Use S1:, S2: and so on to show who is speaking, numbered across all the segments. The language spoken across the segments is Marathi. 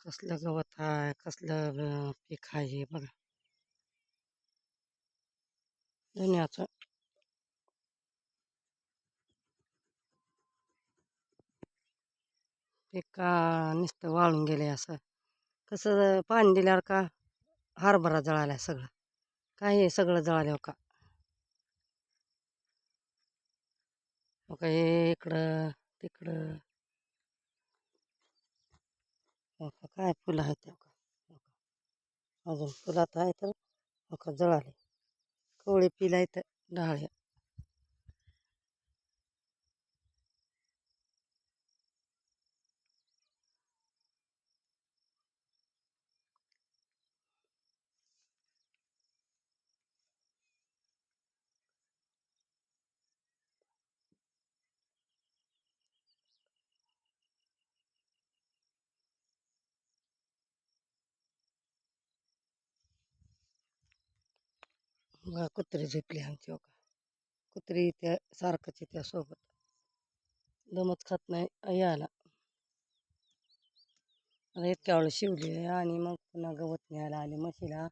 S1: कसलं गवत आहे, कसलं पीक आहे हे बघा. दुनियाचं पीक का नुसतं वाळून गेले असं. कसं पाणी दिल्यावर का हरभरा जळाला सगळं. काय हे सगळं जळालं हो का. हो का हे इकडं तिकडं. हो का काय फुलं आहेत हो का. हो का. अजून फुलात आहे तर हो का जळाले. कवळे पिला आहेत डहाळ्या. बघा कुत्री झोपली आमची हो का. कुत्री त्या सारखंच त्या सोबत दमच खात नाही यायला. आता इतक्या वेळ शिवली आणि मग पुन्हा गवत न्यायला आली म्हशीला.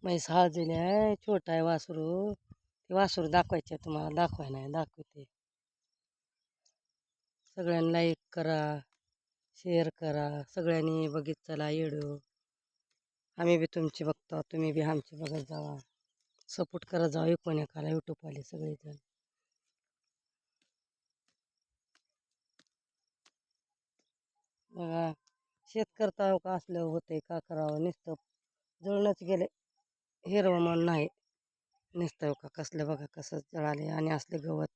S1: म्हैस हळदीली आहे, छोटा आहे वासरू. ते वासरू दाखवायचे तुम्हाला, दाखवाय नाही दाखवते. सगळ्यांनी लाईक करा, शेअर करा, सगळ्यांनी बघित चला येडो. आम्ही बी तुमची बघतो, तुम्ही बी आमची बघत जावा. सपोर्ट करत जावा एकूण एकाला यूट्यूबवाले सगळेजण. बघा शेत करता का असलं होतंय का करावं, नुसतं जळूनच गेले. हिरवं मन नाही नुसतं हो का. कसलं बघा कसं जळाले आणि असलं गवत.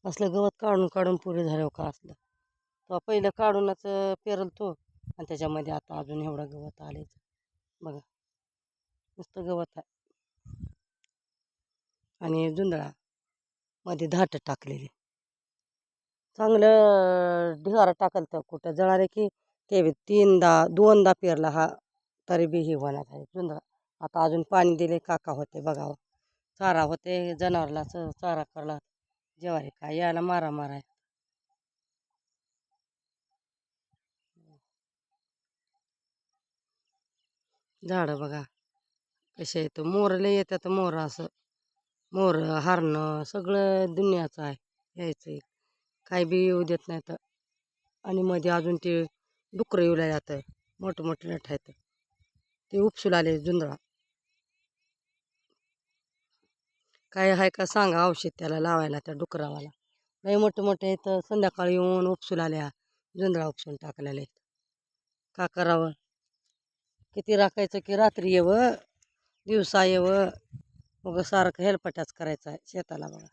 S1: असलं गवत काढून काढून पुरे झाले हो का असलं. तेव्हा पहिलं काढूनच पेरल तो आणि त्याच्यामध्ये आता अजून एवढं गवत आले बघा. नुसतं गवत आहे आणि जुंधळा मध्ये धाट टाकलेली. चांगलं ढिगारा टाकल तर कुठं जळाले की ते बी तीनदा दोनदा पेरला हा तरी बी हे होणार आहे जुंधळा. आता अजून पाणी दिले काका होते बघावं. चारा होते जनावरला चारा करला जेवारी काय यायला मारा मारा. झाडं बघा कसे येतं. मोरले येतात मोर असं. मोर हरणं सगळं दुनियाचं आहे यायचं. काय बी येऊ देत नाही तर. आणि मध्ये अजून ते डुकरं येऊ जातं मोठं मोठे नट आहेत ते उपसून आले जुंधळा. काय आहे का सांगा औषध त्याला लावायला त्या डुकरावाला. लई मोठे मोठे इथं संध्याकाळी येऊन उपसून आल्या जुंधळा उपसून टाकलेले. का करावं. किती राखायचं की रात्री येवं दिवसा येवं. मग सारखं हेलपट्याच करायचा आहे शेताला बघा.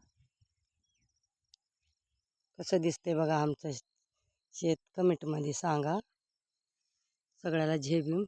S1: कसं दिसते बघा आमचं शेत. कमेंटमध्ये सांगा सगळ्याला झेबीन.